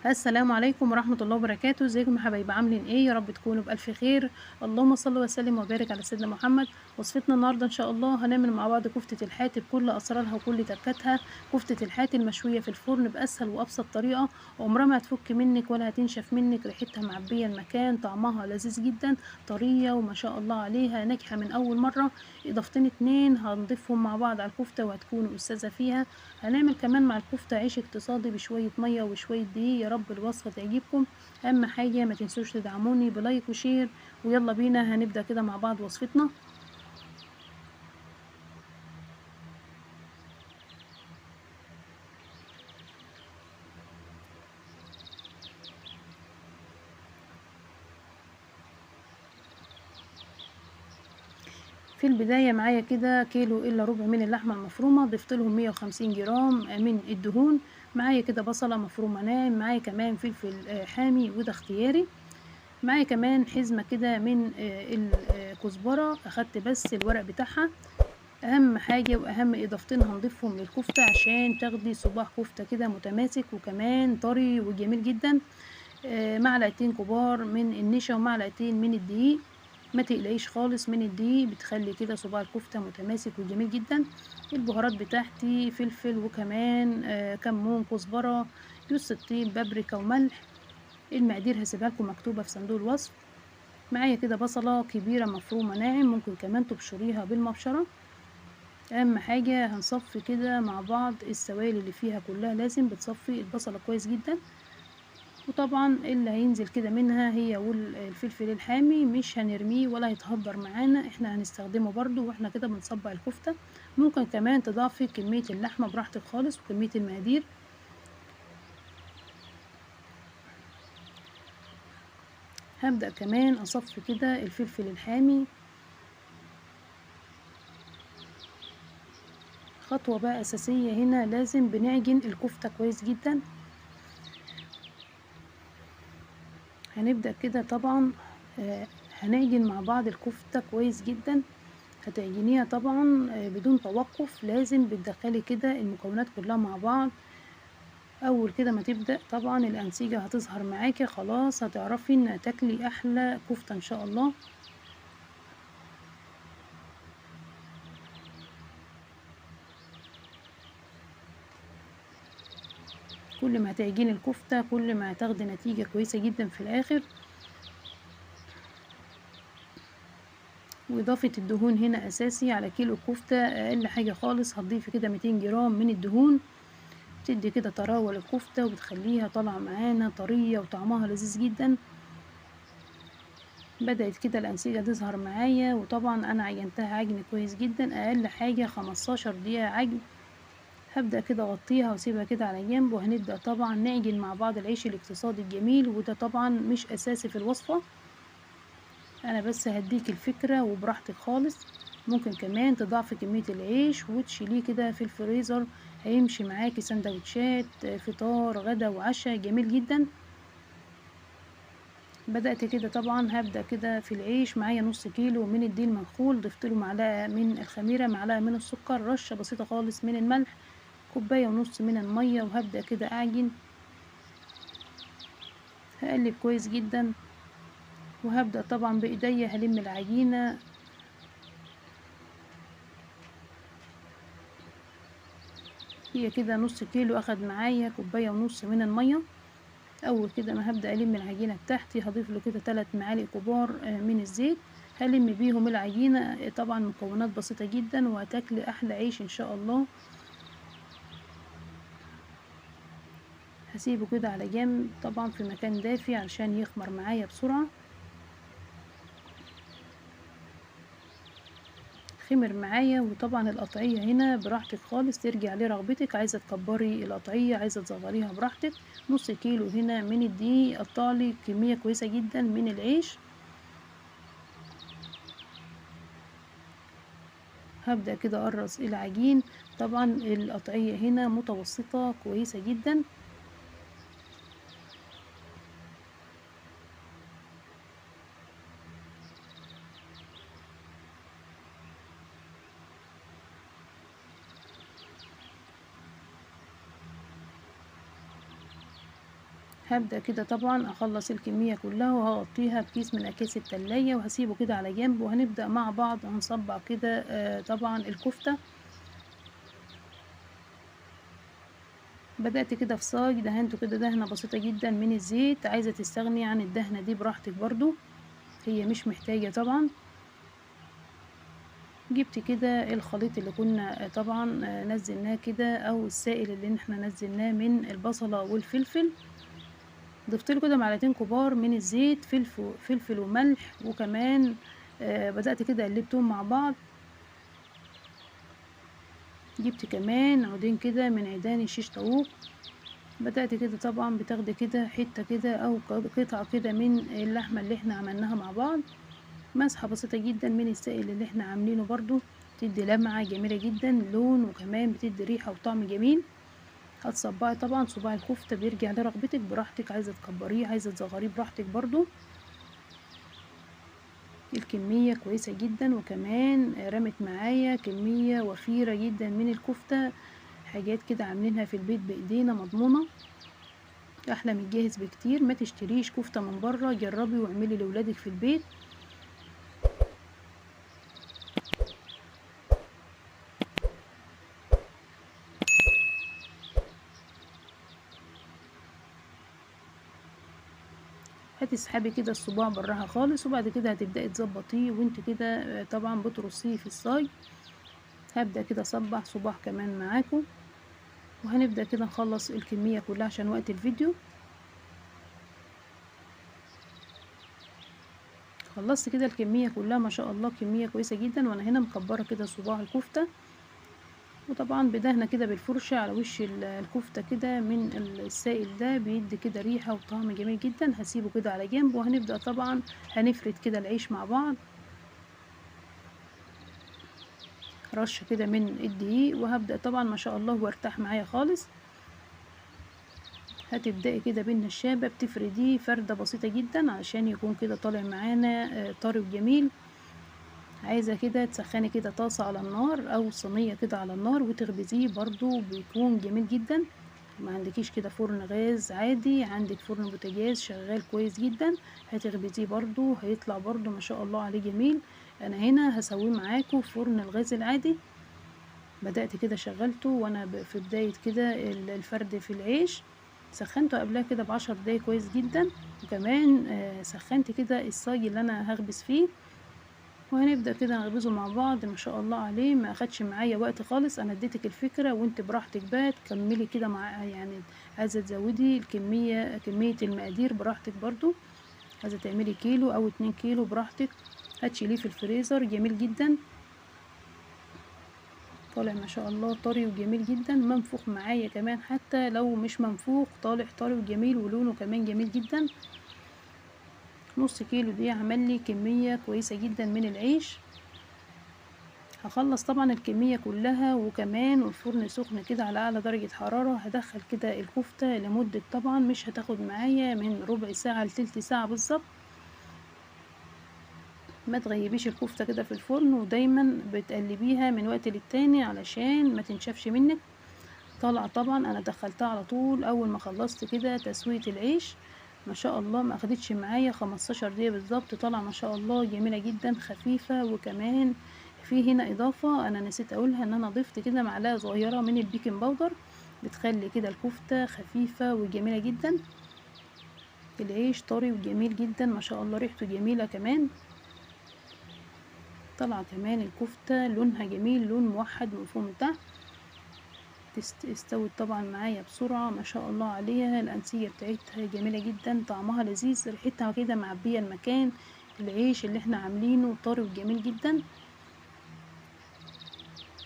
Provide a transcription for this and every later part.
السلام عليكم ورحمة الله وبركاته، ازيكم يا حبايبي عاملين إيه؟ يا رب تكونوا بألف خير، اللهم صل وسلم وبارك على سيدنا محمد. وصفتنا النهارده إن شاء الله هنعمل مع بعض كفتة الحاتي بكل أسرارها وكل تركاتها، كفتة الحاتي المشوية في الفرن بأسهل وأبسط طريقة، وعمرها ما هتفك منِك ولا هتنشف منِك، ريحتها معبية المكان، طعمها لذيذ جدًا، طرية وما شاء الله عليها ناجحة من أول مرة، إضافتين 2 هنضيفهم مع بعض على الكفتة وهتكونوا أستاذة فيها. هنعمل كمان مع الكفتة عيش اقتصادي بشوية مية وشوية دقيق، يا رب الوصفة تعجبكم. أهم حاجة ما تنسوش تدعموني بلايك وشير، ويلا بينا هنبدأ كده مع بعض وصفتنا. في البداية معايا كده كيلو إلا ربع من اللحمة المفرومة، ضفت لهم 150 جرام من الدهون، معايا كده بصلة مفرومة ناعم، معايا كمان فلفل حامي وده اختياري، معايا كمان حزمة كده من الكزبرة، أخدت بس الورق بتاعها. أهم حاجة وأهم إضافتين هنضيفهم للكفتة عشان تاخدي صباع كفتة كده متماسك وكمان طري وجميل جدًا. معلقتين كبار من النشا ومعلقتين من الدقيق، ما تقلقيش خالص من الدقيق بتخلّي كده صباع الكفتة متماسك وجميل جدًا. البهارات بتاعتي فلفل وكمان كمون، كزبرة، جوز الطيب، بابريكا وملح. المقادير هاسيبها لكم مكتوبة في صندوق الوصف. معايا كده بصلة كبيرة مفرومة ناعم، ممكن كمان تبشريها بالمبشرة. أهم حاجة هنصفّي كده مع بعض السوائل اللي فيها كلّها، لازم بتصفّي البصلة كويس جدًا، وطبعًا اللي هينزل كده منها هي الفلفل الحامي مش هنرميه ولا هيتهدّر معانا، إحنا هنستخدمه برضه وإحنا كده بنصبّع الكفتة. ممكن كمان تضاعفي كمية اللحمة براحتك خالص وكمية المقادير. هابدأ كمان أصفّي كده الفلفل الحامي. خطوة بقى أساسية هنا لازم بنعجن الكفتة كويس جدًا. هنبدأ كده طبعًا هنعجن مع بعض الكفتة كويس جدًا، هتعجنيها طبعًا بدون توقُّف، لازم بتدخّلي كده المكونات كلّها مع بعض. أول كده ما تبدأ طبعًا الأنسجة هتظهر معاكِ، خلاص هتعرفي إن تاكلي أحلى كفتة إن شاء الله. كل ما هتعجني الكفتة كل ما هتاخدي نتيجة كويسة جدًا في الآخر. وإضافة الدهون هنا أساسي، على كيلو كفتة أقل حاجة خالص هتضيفي كده 200 جرام من الدهون، بتدّي كده طراوة للكفتة وبتخلّيها طالعة معانا طرية وطعمها لذيذ جدًا. بدأت كده الأنسجة تظهر معايا، وطبعًا أنا عجنتها عجن كويس جدًا، أقل حاجة 15 دقيقة عجن. هابدأ كده أغطّيها وأسيبها كده على جنب، وهنبدأ طبعًا نعجن مع بعض العيش الاقتصادي الجميل، وده طبعًا مش أساسي في الوصفة، أنا بس هادّيكِ الفكرة وبراحتك خالص. ممكن كمان تضاعفي كمية العيش وتشيليه كده في الفريزر، هيمشي معاكِ ساندوتشات، فطار، غدا وعشا، جميل جدًا. بدأت كده طبعًا هابدأ كده في العيش، معايا نُص كيلو من الدقيق المنخول، ضِفت له معلقة من الخميرة، معلقة من السكر، رشة بسيطة خالص من الملح، كوباية ونُص من المَيّة، وهابدأ كده أعجن. هاقلِّب كويس جدًا، وهابدأ طبعًا بإيديّا هالِم العجينة. هي كده نُص كيلو أخد معايا كوباية ونُص من المَيّة. أول كده ما هابدأ ألِم العجينة بتاعتي، هاضيف له كده 3 معالق كبار من الزيت، هالِم بيهم العجينة. طبعًا مكونات بسيطة جدًا وهتاكلي أحلى عيش إن شاء الله. هاسيبه كده على جنب طبعًا في مكان دافي علشان يخمر معايا بسرعة. خمر معايا، وطبعًا القطعية هنا براحتك خالص ترجع لرغبتك، عايزة تكبّري القطعية، عايزة تصغّريها براحتك. نُص كيلو هنا من الدقيق قطّع لي كمية كويسة جدًا من العيش. هابدأ كده أقرّص العجين، طبعًا القطعية هنا متوسطة كويسة جدًا. هبدأ كده طبعا اخلص الكمية كلها وهغطيها بكيس من اكياس التلاجة وهسيبه كده على جنب، وهنبدأ مع بعض هنصبع كده طبعا الكفتة. بدأت كده في صاج دهنته كده دهنة بسيطة جدا من الزيت، عايزة تستغني عن الدهنة دي براحتك برضو، هي مش محتاجة طبعا. جبت كده الخليط اللي كنا طبعا نزلناه كده، او السائل اللي احنا نزلناه من البصلة والفلفل. ضفت له كده معلقتين كبار من الزيت، فلفل وملح، وكمان بدأت كده قلبتهم مع بعض. جبت كمان عودين كده من عيدان الشيش طاووق. بدأت كده طبعا بتاخدي كده حتة كده او قطعة كده من اللحمة اللي احنا عملناها مع بعض، مسحة بسيطة جدا من السائل اللي احنا عاملينه برضو، تدي لمعة جميلة جدا لون، وكمان بتدي ريحة وطعم جميل. هتصبعي طبعا صباع الكفتة بيرجع لرغبتك براحتك، عايزة تكبريه عايزة تصغريه براحتك برضو. الكمية كويسة جدا، وكمان رمت معايا كمية وفيرة جدا من الكفتة، حاجات كده عاملينها في البيت بإيدينا مضمونة، أحلى من الجاهز بكتير. ما تشتريش كفتة من بره، جربي واعملي لولادك في البيت. هتسحبي كده الصباع براها خالص، وبعد كده هتبدأي تظبطيه وانت كده طبعا بترصيه في الصاج. هبدأ كده اصبع صباع كمان معاكم، وهنبدأ كده نخلص الكمية كلها عشان وقت الفيديو. خلصت كده الكمية كلها ما شاء الله، كمية كويسة جدا. وانا هنا مكبرة كده صباع الكفتة، وطبعا بدهنة كده بالفرشة على وش الكفتة كده من السائل ده، بيدي كده ريحة وطعم جميل جدا. هسيبه كده على جنب، وهنبدأ طبعا هنفرد كده العيش مع بعض، رشة كده من الدقيق، وهبدأ طبعا ما شاء الله وارتاح معايا خالص. هتبدأي كده بالنشابة بتفرديه فردة بسيطة جدا علشان يكون كده طالع معانا طري وجميل. عايزة كده تسخني كده طاسة على النار او صينية كده على النار وتخبزيه، برضو بيكون جميل جدا. ما عندكيش كده فرن غاز عادي، عندك فرن بوتاجاز شغال كويس جدا، هتخبزيه برضو هيطلع برضو ما شاء الله عليه جميل. انا هنا هسويه معاكم في فرن الغاز العادي. بدأت كده شغلته وانا في بداية كده الفرد في العيش، سخنته قبلها كده ب10 دقايق كويس جدا. وكمان سخنت كده الصاج اللي انا هخبز فيه، وهنبدأ كده نخبزه مع بعض. ما شاء الله عليه ما اخدش معايا وقت خالص، انا اديتك الفكرة وانت براحتك بقى تكملي كده مع يعني، عايزة تزودي الكمية كمية المقادير براحتك برضو، عايزة تعملي كيلو او 2 كيلو براحتك، هتشيليه في الفريزر جميل جدا. طالع ما شاء الله طري وجميل جدا، منفوخ معايا كمان، حتى لو مش منفوخ طالع طري وجميل ولونه كمان جميل جدا. نص كيلو دي عمل لي كمية كويسة جدا من العيش. هخلص طبعا الكمية كلها، وكمان والفرن سخن كده على اعلى درجة حرارة. هدخل كده الكفتة لمدة طبعا مش هتاخد معايا من ربع ساعة لتلت ساعة بالظبط. ما تغيبيش الكفتة كده في الفرن، ودايما بتقلبيها من وقت للتاني علشان ما تنشفش منك. طالعة طبعا انا دخلتها على طول اول ما خلصت كده تسوية العيش، ما شاء الله ما اخدتش معايا 15 دقيقة بالظبط. طالعة ما شاء الله جميلة جدا خفيفة. وكمان في هنا اضافة انا نسيت اقولها، ان انا ضفت كده معلقة صغيرة من البيكنج باودر، بتخلي كده الكفتة خفيفة وجميلة جدا. العيش طري وجميل جدا ما شاء الله، ريحته جميلة كمان. طالعة كمان الكفتة لونها جميل، لون موحد من فوق من تحت. استوت طبعا معايا بسرعة ما شاء الله عليها، الأنسية بتاعتها جميلة جدا، طعمها لذيذ، ريحتها كده معبية المكان. العيش اللي احنا عاملينه طري وجميل جدا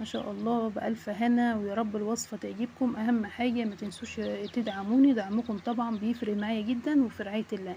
ما شاء الله، بألف هنا. ويا رب الوصفة تعجبكم. أهم حاجة ما تنسوش تدعموني، دعمكم طبعا بيفرق معايا جدا، وفي رعاية الله.